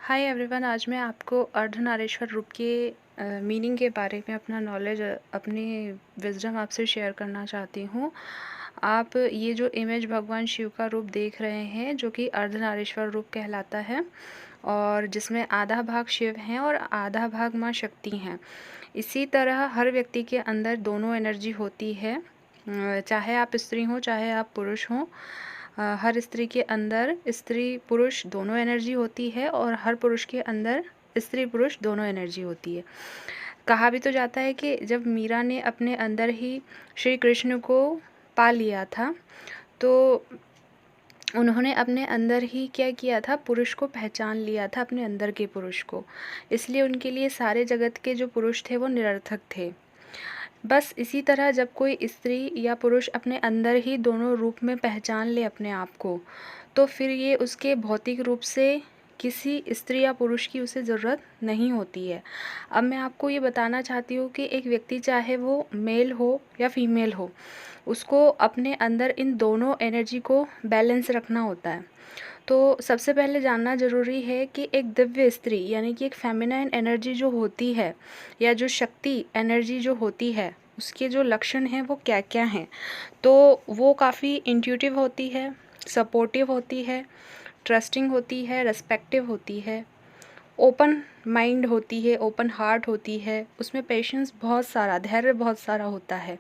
Hi everyone, आज मैं आपको अर्धनारीश्वर रूप के मीनिंग के बारे में अपना नॉलेज अपनी विजडम आपसे शेयर करना चाहती हूँ। आप ये जो इमेज भगवान शिव का रूप देख रहे हैं जो कि अर्धनारीश्वर रूप कहलाता है और जिसमें आधा भाग शिव हैं और आधा भाग माँ शक्ति हैं। इसी तरह हर व्यक्ति के अंदर दोनों एनर्जी होती है, चाहे आप स्त्री हों चाहे आप पुरुष हों। हर स्त्री के अंदर स्त्री पुरुष दोनों एनर्जी होती है और हर पुरुष के अंदर स्त्री पुरुष दोनों एनर्जी होती है। कहा भी तो जाता है कि जब मीरा ने अपने अंदर ही श्री कृष्ण को पा लिया था तो उन्होंने अपने अंदर ही क्या किया था, पुरुष को पहचान लिया था, अपने अंदर के पुरुष को। इसलिए उनके लिए सारे जगत के जो पुरुष थे वो निरर्थक थे। बस इसी तरह जब कोई स्त्री या पुरुष अपने अंदर ही दोनों रूप में पहचान ले अपने आप को, तो फिर ये उसके भौतिक रूप से किसी स्त्री या पुरुष की उसे ज़रूरत नहीं होती है। अब मैं आपको ये बताना चाहती हूँ कि एक व्यक्ति चाहे वो मेल हो या फीमेल हो, उसको अपने अंदर इन दोनों एनर्जी को बैलेंस रखना होता है। तो सबसे पहले जानना ज़रूरी है कि एक दिव्य स्त्री यानी कि एक फेमिनाइन एनर्जी जो होती है या जो शक्ति एनर्जी जो होती है, उसके जो लक्षण हैं वो क्या क्या हैं। तो वो काफ़ी इंट्यूटिव होती है, सपोर्टिव होती है, ट्रस्टिंग होती है, रेस्पेक्टिव होती है, ओपन माइंड होती है, ओपन हार्ट होती है, उसमें पेशेंस बहुत सारा, धैर्य बहुत सारा होता है,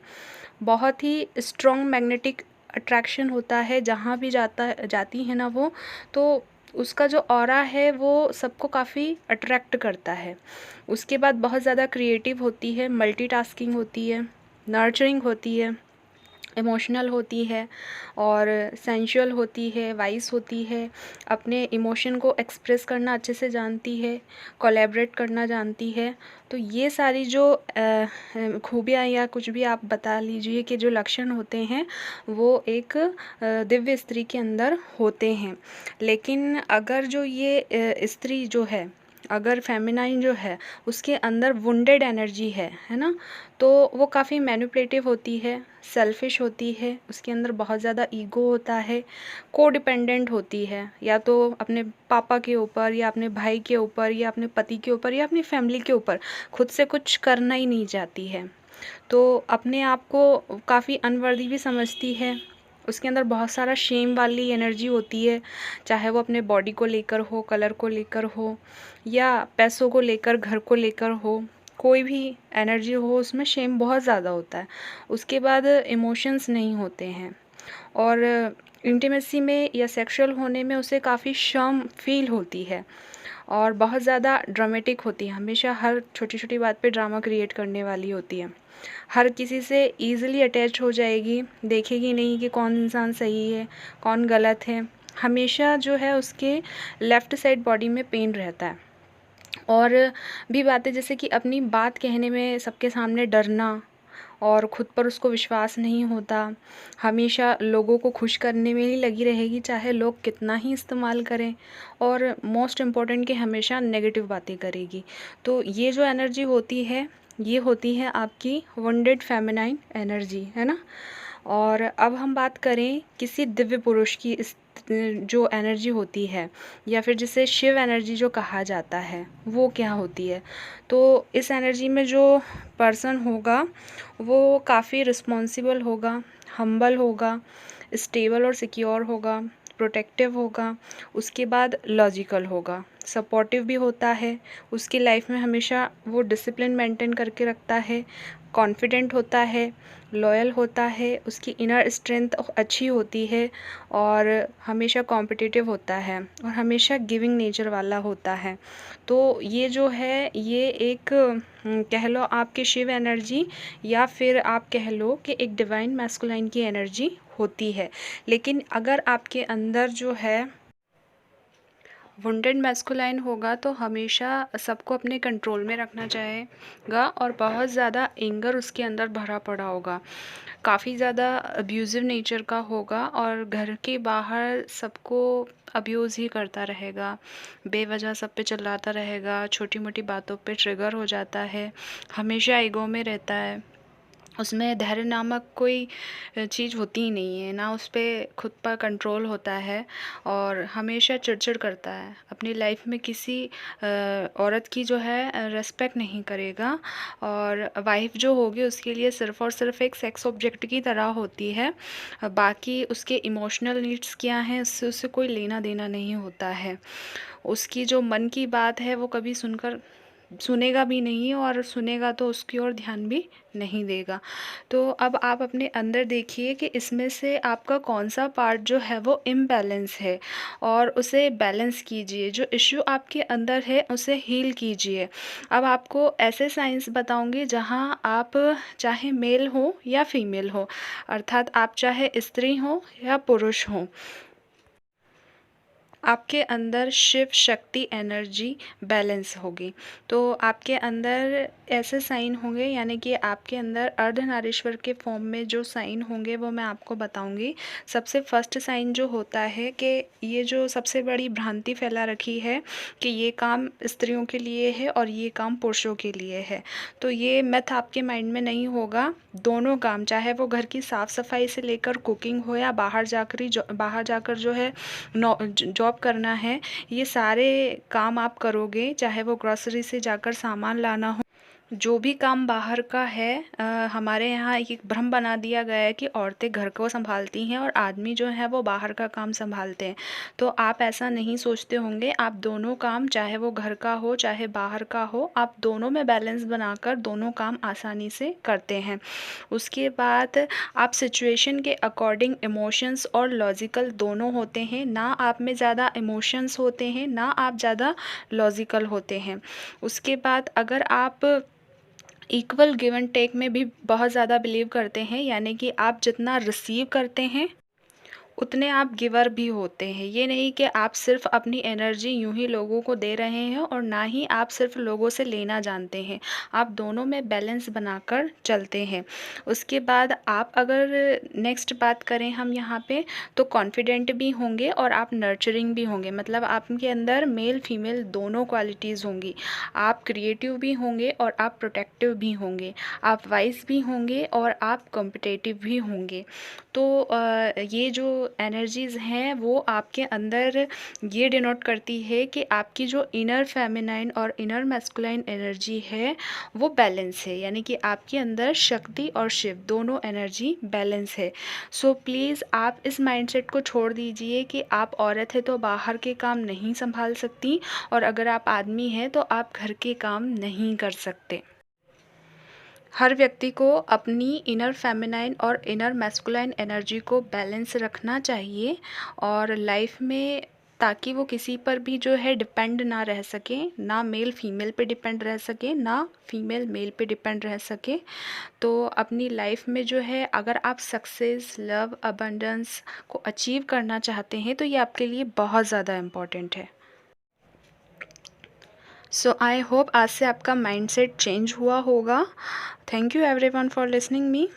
बहुत ही स्ट्रॉन्ग मैग्नेटिक अट्रैक्शन होता है। जहाँ भी जाती है ना वो, तो उसका जो ऑरा है वो सबको काफ़ी अट्रैक्ट करता है। उसके बाद बहुत ज़्यादा क्रिएटिव होती है, मल्टीटास्किंग होती है, नर्चरिंग होती है, इमोशनल होती है और सेंशुअल होती है, वाइस होती है, अपने इमोशन को एक्सप्रेस करना अच्छे से जानती है, कोलैबोरेट करना जानती है। तो ये सारी जो खूबियाँ या कुछ भी आप बता लीजिए कि जो लक्षण होते हैं वो एक दिव्य स्त्री के अंदर होते हैं। लेकिन अगर जो ये स्त्री जो है, अगर फेमिनाइन जो है उसके अंदर वुंडेड एनर्जी है ना, तो वो काफ़ी मैनिपुलेटिव होती है, सेल्फिश होती है, उसके अंदर बहुत ज़्यादा ईगो होता है, कोडिपेंडेंट होती है, या तो अपने पापा के ऊपर या अपने भाई के ऊपर या अपने पति के ऊपर या अपनी फैमिली के ऊपर खुद से कुछ करना ही नहीं चाहती है। तो अपने आप को काफ़ी अनवर्दी भी समझती है। उसके अंदर बहुत सारा शेम वाली एनर्जी होती है, चाहे वो अपने बॉडी को लेकर हो, कलर को लेकर हो या पैसों को लेकर, घर को लेकर हो, कोई भी एनर्जी हो उसमें शेम बहुत ज़्यादा होता है। उसके बाद इमोशंस नहीं होते हैं और इंटीमेसी में या सेक्सुअल होने में उसे काफ़ी शर्म फील होती है और बहुत ज़्यादा ड्रामेटिक होती है, हमेशा हर छोटी छोटी बात पे ड्रामा क्रिएट करने वाली होती है। हर किसी से ईज़िली अटैच हो जाएगी, देखेगी नहीं कि कौन इंसान सही है कौन गलत है। हमेशा जो है उसके लेफ़्ट साइड बॉडी में पेन रहता है। और भी बातें जैसे कि अपनी बात कहने में सबके सामने डरना और ख़ुद पर उसको विश्वास नहीं होता, हमेशा लोगों को खुश करने में ही लगी रहेगी चाहे लोग कितना ही इस्तेमाल करें, और मोस्ट इम्पॉर्टेंट कि हमेशा नेगेटिव बातें करेगी। तो ये जो एनर्जी होती है ये होती है आपकी वुंडेड फेमिनाइन एनर्जी, है ना। और अब हम बात करें किसी दिव्य पुरुष की, इस जो एनर्जी होती है या फिर जिसे शिव एनर्जी जो कहा जाता है वो क्या होती है। तो इस एनर्जी में जो पर्सन होगा वो काफ़ी रिस्पॉन्सिबल होगा, हम्बल होगा, स्टेबल और सिक्योर होगा, प्रोटेक्टिव होगा, उसके बाद लॉजिकल होगा, सपोर्टिव भी होता है, उसकी लाइफ में हमेशा वो डिसिप्लिन मेंटेन करके रखता है, कॉन्फिडेंट होता है, लॉयल होता है, उसकी इनर स्ट्रेंथ अच्छी होती है और हमेशा कॉम्पिटिटिव होता है और हमेशा गिविंग नेचर वाला होता है। तो ये जो है ये एक कह लो आपकी शिव एनर्जी या फिर आप कह लो कि एक डिवाइन मैस्कुलाइन की एनर्जी होती है। लेकिन अगर आपके अंदर जो है वुंडेड मैस्कुलाइन होगा तो हमेशा सबको अपने कंट्रोल में रखना चाहेगा और बहुत ज़्यादा एंगर उसके अंदर भरा पड़ा होगा, काफ़ी ज़्यादा अब्यूज़िव नेचर का होगा और घर के बाहर सबको अब्यूज़ ही करता रहेगा, बेवजह सब पे चिल्लाता रहेगा, छोटी मोटी बातों पे ट्रिगर हो जाता है, हमेशा ईगो में रहता है, उसमें धैर्य नामक कोई चीज़ होती ही नहीं है, ना उस पे खुद पर कंट्रोल होता है और हमेशा चिड़चिड़ करता है। अपनी लाइफ में किसी औरत की जो है रिस्पेक्ट नहीं करेगा और वाइफ़ जो होगी उसके लिए सिर्फ़ और सिर्फ़ एक सेक्स ऑब्जेक्ट की तरह होती है। बाकी उसके इमोशनल नीड्स क्या हैं उससे उसे कोई लेना-देना नहीं होता है। उसकी जो मन की बात है वो कभी सुनेगा भी नहीं और सुनेगा तो उसकी ओर ध्यान भी नहीं देगा। तो अब आप अपने अंदर देखिए कि इसमें से आपका कौन-सा पार्ट जो है वो इम्बैलेंस है और उसे बैलेंस कीजिए। जो इश्यू आपके अंदर है उसे हील कीजिए। अब आपको ऐसे साइन्स बताऊँगी जहाँ आप चाहे मेल हो या फीमेल हो, अर्थात आप चाहे स्त्री हो या पुरुष हो, आपके अंदर शिव शक्ति एनर्जी बैलेंस होगी। तो आपके अंदर ऐसे साइन होंगे, यानी कि आपके अंदर अर्धनारीश्वर के फॉर्म में जो साइन होंगे वो मैं आपको बताऊंगी। सबसे फर्स्ट साइन जो होता है कि ये जो सबसे बड़ी भ्रांति फैला रखी है कि ये काम स्त्रियों के लिए है और ये काम पुरुषों के लिए है, तो ये मिथ आपके माइंड में नहीं होगा। दोनों काम, चाहे वो घर की साफ़ सफाई से लेकर कुकिंग हो या बाहर जाकर जो है जॉब करना है, ये सारे काम आप करोगे। चाहे वो ग्रॉसरी से जाकर सामान लाना हो, जो भी काम बाहर का है, हमारे यहाँ एक भ्रम बना दिया गया है कि औरतें घर को संभालती हैं और आदमी जो है वो बाहर का काम संभालते हैं। तो आप ऐसा नहीं सोचते होंगे। आप दोनों काम, चाहे वो घर का हो चाहे बाहर का हो, आप दोनों में बैलेंस बनाकर दोनों काम आसानी से करते हैं। उसके बाद आप सिचुएशन के अकॉर्डिंग इमोशंस और लॉजिकल दोनों होते हैं। ना आप में ज़्यादा इमोशंस होते हैं, ना आप ज़्यादा लॉजिकल होते हैं। उसके बाद अगर आप इक्वल गिव एंड टेक में भी बहुत ज़्यादा बिलीव करते हैं, यानी कि आप जितना रिसीव करते हैं उतने आप गिवर भी होते हैं। ये नहीं कि आप सिर्फ़ अपनी एनर्जी यूँ ही लोगों को दे रहे हैं और ना ही आप सिर्फ़ लोगों से लेना जानते हैं। आप दोनों में बैलेंस बनाकर चलते हैं। उसके बाद आप अगर नेक्स्ट बात करें हम यहाँ पे, तो कॉन्फिडेंट भी होंगे और आप नर्चरिंग भी होंगे। मतलब आपके अंदर मेल फीमेल दोनों क्वालिटीज़ होंगी। आप क्रिएटिव भी होंगे और आप प्रोटेक्टिव भी होंगे। आप वाइज़ भी होंगे और आप कॉम्पिटिटिव भी होंगे। तो ये जो एनर्जीज़ हैं वो आपके अंदर ये डिनोट करती है कि आपकी जो इनर फेमिनाइन और इनर मैस्कुलाइन एनर्जी है वो बैलेंस है, यानी कि आपके अंदर शक्ति और शिव दोनों एनर्जी बैलेंस है। सो प्लीज़ आप इस माइंडसेट को छोड़ दीजिए कि आप औरत है तो बाहर के काम नहीं संभाल सकती और अगर आप आदमी हैं तो आप घर के काम नहीं कर सकते। हर व्यक्ति को अपनी इनर फेमिनाइन और इनर मैस्कुलाइन एनर्जी को बैलेंस रखना चाहिए और लाइफ में, ताकि वो किसी पर भी जो है डिपेंड ना रह सके, ना मेल फीमेल पे डिपेंड रह सके, ना फीमेल मेल पे डिपेंड रह सके। तो अपनी लाइफ में जो है, अगर आप सक्सेस, लव, अबंडेंस को अचीव करना चाहते हैं तो ये आपके लिए बहुत ज़्यादा इम्पॉर्टेंट है। सो आई होप आज से आपका माइंडसेट चेंज हुआ होगा। Thank you everyone for listening me.